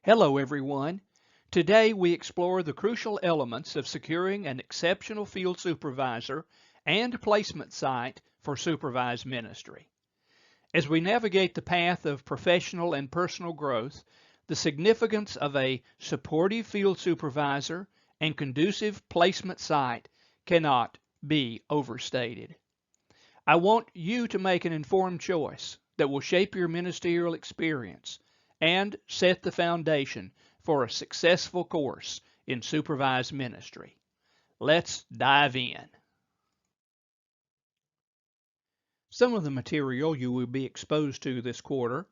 Hello everyone. Today we explore the crucial elements of securing an exceptional field supervisor and placement site for supervised ministry. As we navigate the path of professional and personal growth, the significance of a supportive field supervisor and conducive placement site cannot be overstated. I want you to make an informed choice that will shape your ministerial experience and set the foundation for a successful course in supervised ministry. Let's dive in. Some of the material you will be exposed to this quarter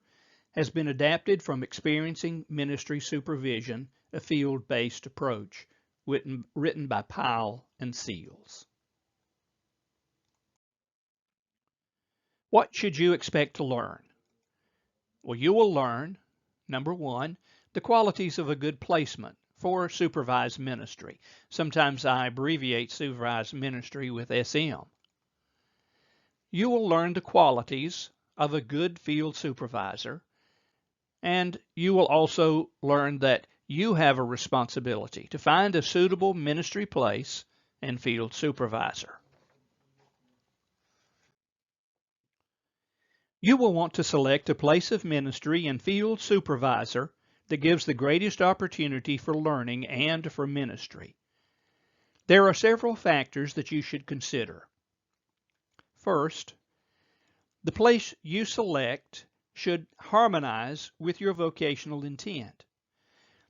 has been adapted from Experiencing Ministry Supervision, a field-based approach, written by Powell and Seals. What should you expect to learn? Well, you will learn, number one, the qualities of a good placement for supervised ministry. Sometimes I abbreviate supervised ministry with SM. You will learn the qualities of a good field supervisor, and you will also learn that you have a responsibility to find a suitable ministry place and field supervisor. You will want to select a place of ministry and field supervisor that gives the greatest opportunity for learning and for ministry. There are several factors that you should consider. First, the place you select should harmonize with your vocational intent.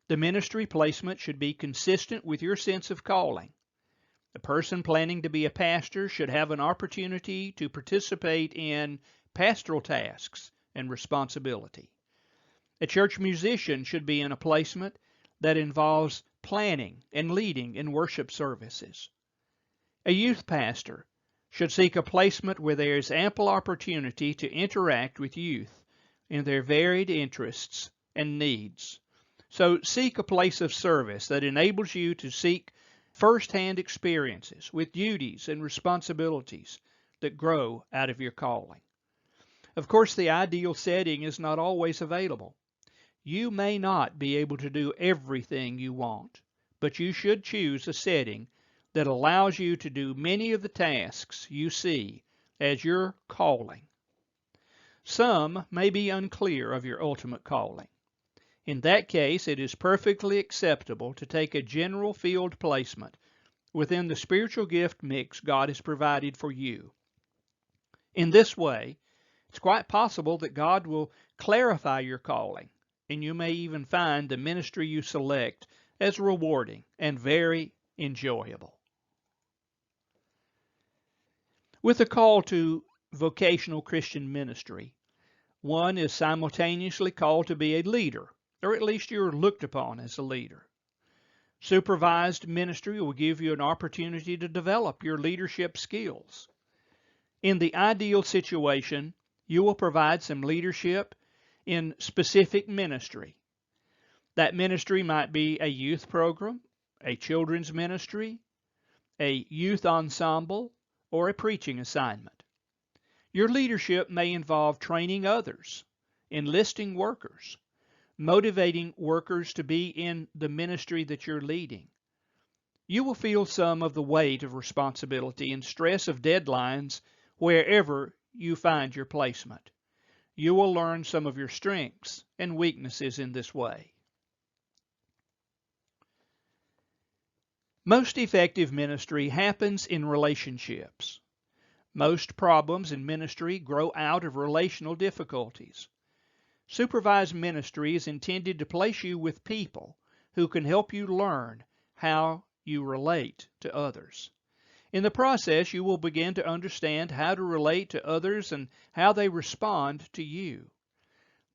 The ministry placement should be consistent with your sense of calling. The person planning to be a pastor should have an opportunity to participate in pastoral tasks and responsibility. A church musician should be in a placement that involves planning and leading in worship services. A youth pastor should seek a placement where there is ample opportunity to interact with youth in their varied interests and needs. So seek a place of service that enables you to seek first-hand experiences with duties and responsibilities that grow out of your calling. Of course, the ideal setting is not always available. You may not be able to do everything you want, but you should choose a setting that allows you to do many of the tasks you see as your calling. Some may be unclear of your ultimate calling. In that case, it is perfectly acceptable to take a general field placement within the spiritual gift mix God has provided for you. In this way, it's quite possible that God will clarify your calling, and you may even find the ministry you select as rewarding and very enjoyable. With a call to vocational Christian ministry, one is simultaneously called to be a leader, or at least you're looked upon as a leader. Supervised ministry will give you an opportunity to develop your leadership skills. In the ideal situation, you will provide some leadership in specific ministry. That ministry might be a youth program, a children's ministry, a youth ensemble, or a preaching assignment. Your leadership may involve training others, enlisting workers, motivating workers to be in the ministry that you're leading. You will feel some of the weight of responsibility and stress of deadlines wherever you find your placement. You will learn some of your strengths and weaknesses in this way. Most effective ministry happens in relationships. Most problems in ministry grow out of relational difficulties. Supervised ministry is intended to place you with people who can help you learn how you relate to others. In the process, you will begin to understand how to relate to others and how they respond to you.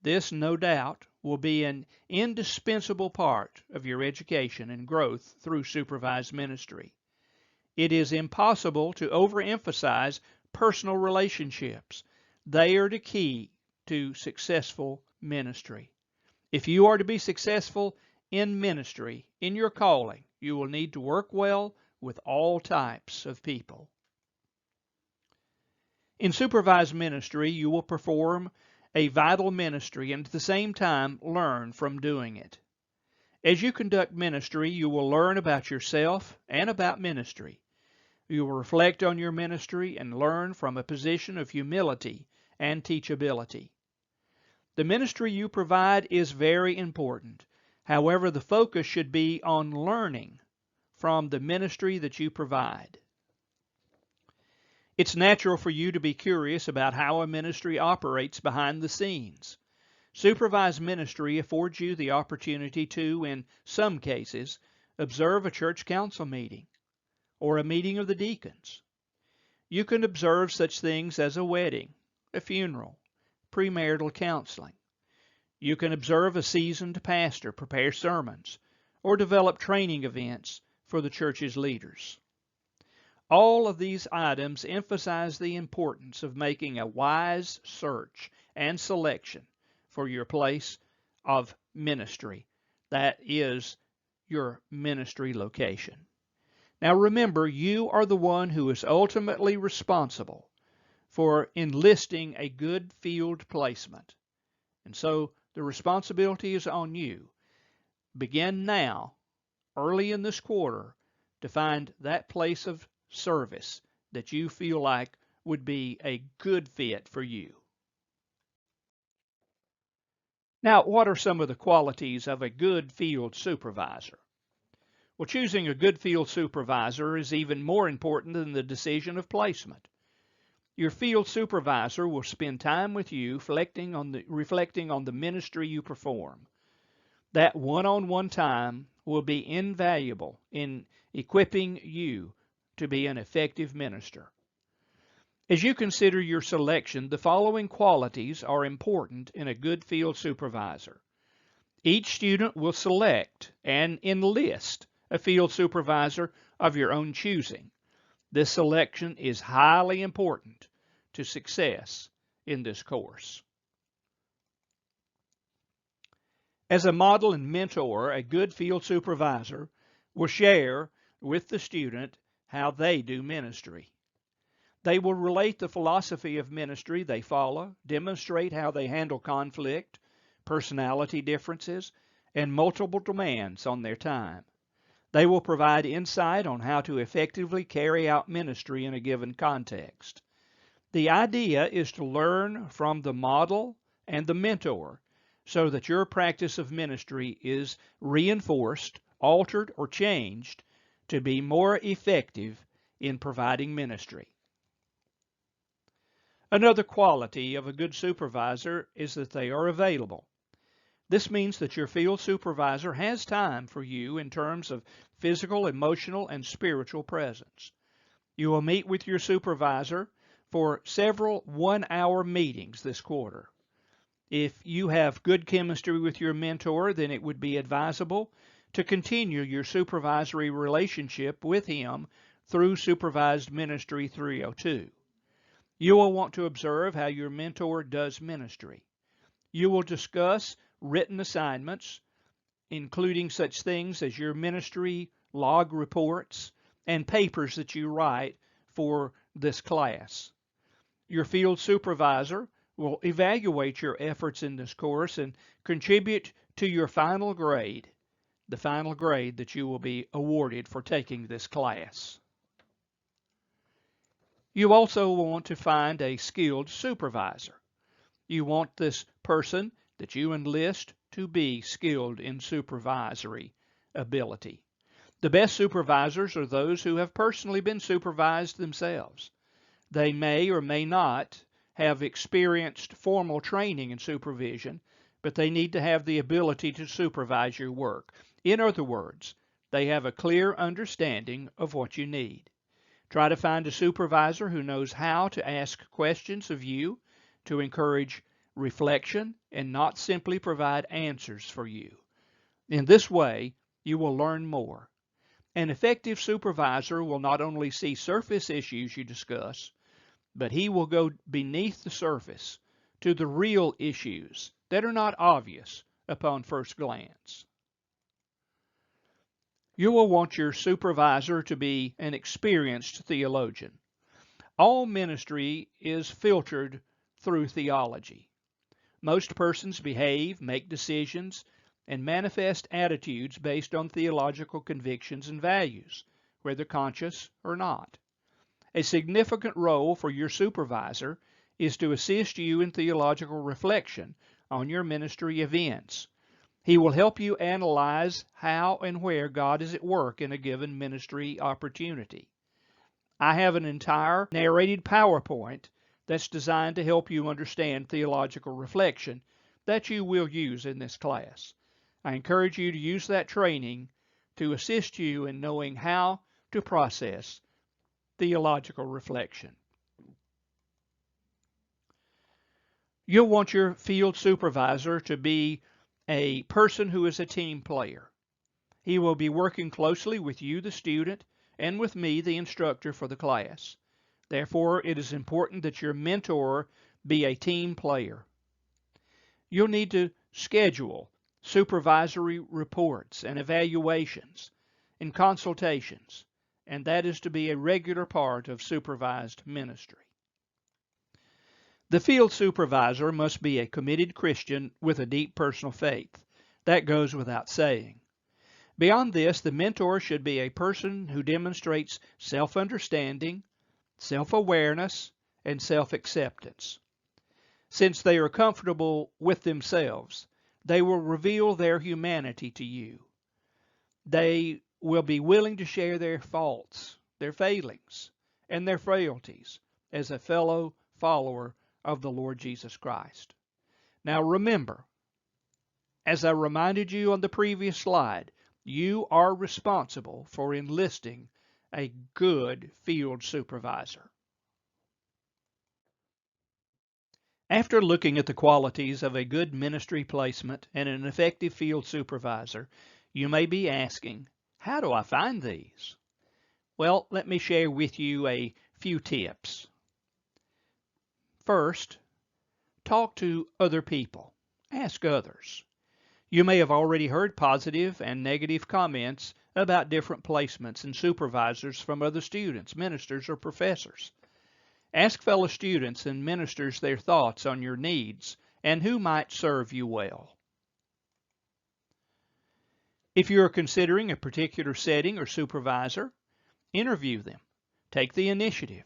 This, no doubt, will be an indispensable part of your education and growth through supervised ministry. It is impossible to overemphasize personal relationships. They are the key to successful ministry. If you are to be successful in ministry, in your calling, you will need to work well with all types of people. In supervised ministry, you will perform a vital ministry and at the same time learn from doing it. As you conduct ministry, you will learn about yourself and about ministry. You will reflect on your ministry and learn from a position of humility and teachability. The ministry you provide is very important. However, the focus should be on learning from the ministry that you provide. It's natural for you to be curious about how a ministry operates behind the scenes. Supervised ministry affords you the opportunity to, in some cases, observe a church council meeting or a meeting of the deacons. You can observe such things as a wedding, a funeral, premarital counseling. You can observe a seasoned pastor prepare sermons or develop training events for the church's leaders. All of these items emphasize the importance of making a wise search and selection for your place of ministry. That is your ministry location. Now remember, you are the one who is ultimately responsible for enlisting a good field placement. And so the responsibility is on you. Begin now, early in this quarter, to find that place of service that you feel like would be a good fit for you. Now, what are some of the qualities of a good field supervisor? Well, choosing a good field supervisor is even more important than the decision of placement. Your field supervisor will spend time with you reflecting on the ministry you perform. That one-on-one time will be invaluable in equipping you to be an effective minister. As you consider your selection, the following qualities are important in a good field supervisor. Each student will select and enlist a field supervisor of your own choosing. This selection is highly important to success in this course. As a model and mentor, a good field supervisor will share with the student how they do ministry. They will relate the philosophy of ministry they follow, demonstrate how they handle conflict, personality differences, and multiple demands on their time. They will provide insight on how to effectively carry out ministry in a given context. The idea is to learn from the model and the mentor so that your practice of ministry is reinforced, altered, or changed to be more effective in providing ministry. Another quality of a good supervisor is that they are available. This means that your field supervisor has time for you in terms of physical, emotional, and spiritual presence. You will meet with your supervisor for several one-hour meetings this quarter. If you have good chemistry with your mentor, then it would be advisable to continue your supervisory relationship with him through Supervised Ministry 302. You will want to observe how your mentor does ministry. You will discuss written assignments, including such things as your ministry log reports and papers that you write for this class. Your field supervisor will evaluate your efforts in this course and contribute to your final grade, the final grade that you will be awarded for taking this class. You also want to find a skilled supervisor. You want this person that you enlist to be skilled in supervisory ability. The best supervisors are those who have personally been supervised themselves. They may or may not have experienced formal training in supervision, but they need to have the ability to supervise your work. In other words, they have a clear understanding of what you need. Try to find a supervisor who knows how to ask questions of you to encourage reflection and not simply provide answers for you. In this way, you will learn more. An effective supervisor will not only see surface issues you discuss, but he will go beneath the surface to the real issues that are not obvious upon first glance. You will want your supervisor to be an experienced theologian. All ministry is filtered through theology. Most persons behave, make decisions, and manifest attitudes based on theological convictions and values, whether conscious or not. A significant role for your supervisor is to assist you in theological reflection on your ministry events. He will help you analyze how and where God is at work in a given ministry opportunity. I have an entire narrated PowerPoint that's designed to help you understand theological reflection that you will use in this class. I encourage you to use that training to assist you in knowing how to process theological reflection. You'll want your field supervisor to be a person who is a team player. He will be working closely with you, the student, and with me, the instructor for the class. Therefore, it is important that your mentor be a team player. You'll need to schedule supervisory reports and evaluations and consultations, and that is to be a regular part of supervised ministry. The field supervisor must be a committed Christian with a deep personal faith. That goes without saying. Beyond this, the mentor should be a person who demonstrates self-understanding, self-awareness, and self-acceptance. Since they are comfortable with themselves, they will reveal their humanity to you. They will be willing to share their faults, their failings, and their frailties as a fellow follower of the Lord Jesus Christ. Now remember, as I reminded you on the previous slide, you are responsible for enlisting a good field supervisor. After looking at the qualities of a good ministry placement and an effective field supervisor, you may be asking, how do I find these? Well, let me share with you a few tips. First, talk to other people. Ask others. You may have already heard positive and negative comments about different placements and supervisors from other students, ministers, or professors. Ask fellow students and ministers their thoughts on your needs and who might serve you well. If you are considering a particular setting or supervisor, interview them. Take the initiative.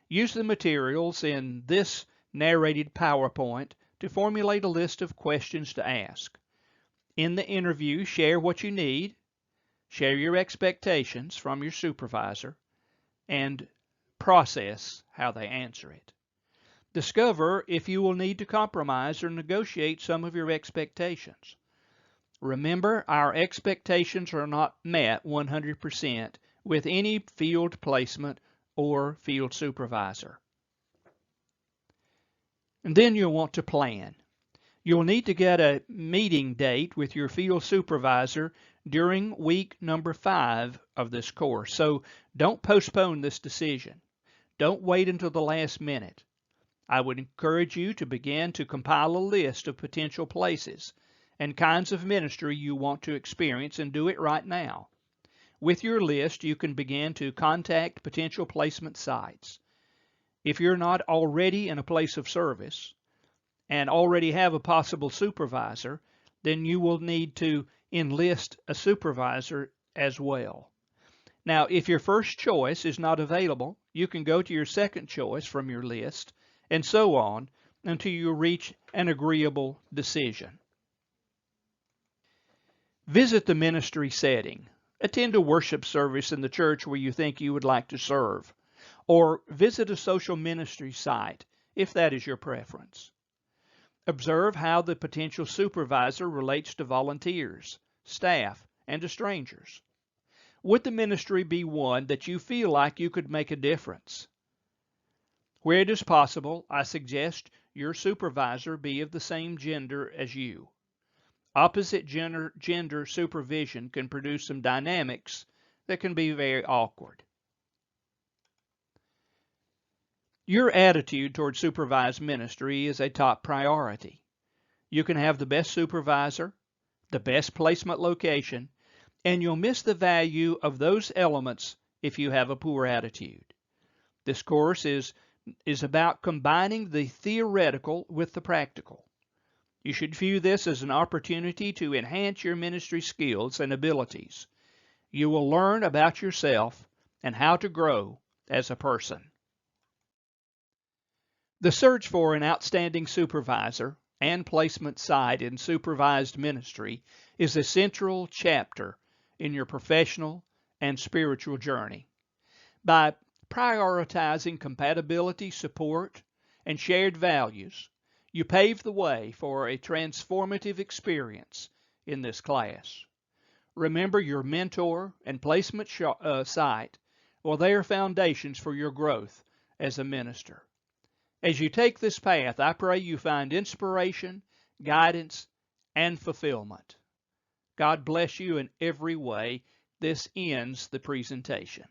Use the materials in this narrated PowerPoint to formulate a list of questions to ask. In the interview, share what you need, share your expectations from your supervisor, and process how they answer it. Discover if you will need to compromise or negotiate some of your expectations. Remember, our expectations are not met 100% with any field placement or field supervisor. And then you'll want to plan. You'll need to get a meeting date with your field supervisor during week number 5 of this course. So don't postpone this decision. Don't wait until the last minute. I would encourage you to begin to compile a list of potential places and kinds of ministry you want to experience, and do it right now. With your list, you can begin to contact potential placement sites. If you're not already in a place of service and already have a possible supervisor, then you will need to enlist a supervisor as well. Now, if your first choice is not available, you can go to your second choice from your list, and so on until you reach an agreeable decision. Visit the ministry setting. Attend a worship service in the church where you think you would like to serve, or visit a social ministry site if that is your preference. Observe how the potential supervisor relates to volunteers, staff, and to strangers. Would the ministry be one that you feel like you could make a difference? Where it is possible, I suggest your supervisor be of the same gender as you. Opposite gender supervision can produce some dynamics that can be very awkward. Your attitude toward supervised ministry is a top priority. You can have the best supervisor, the best placement location, and you'll miss the value of those elements if you have a poor attitude. This course is about combining the theoretical with the practical. You should view this as an opportunity to enhance your ministry skills and abilities. You will learn about yourself and how to grow as a person. The search for an outstanding supervisor and placement site in supervised ministry is a central chapter in your professional and spiritual journey. By prioritizing compatibility, support, and shared values, you pave the way for a transformative experience in this class. Remember, your mentor and placement site, well, they are foundations for your growth as a minister. As you take this path, I pray you find inspiration, guidance, and fulfillment. God bless you in every way. This ends the presentation.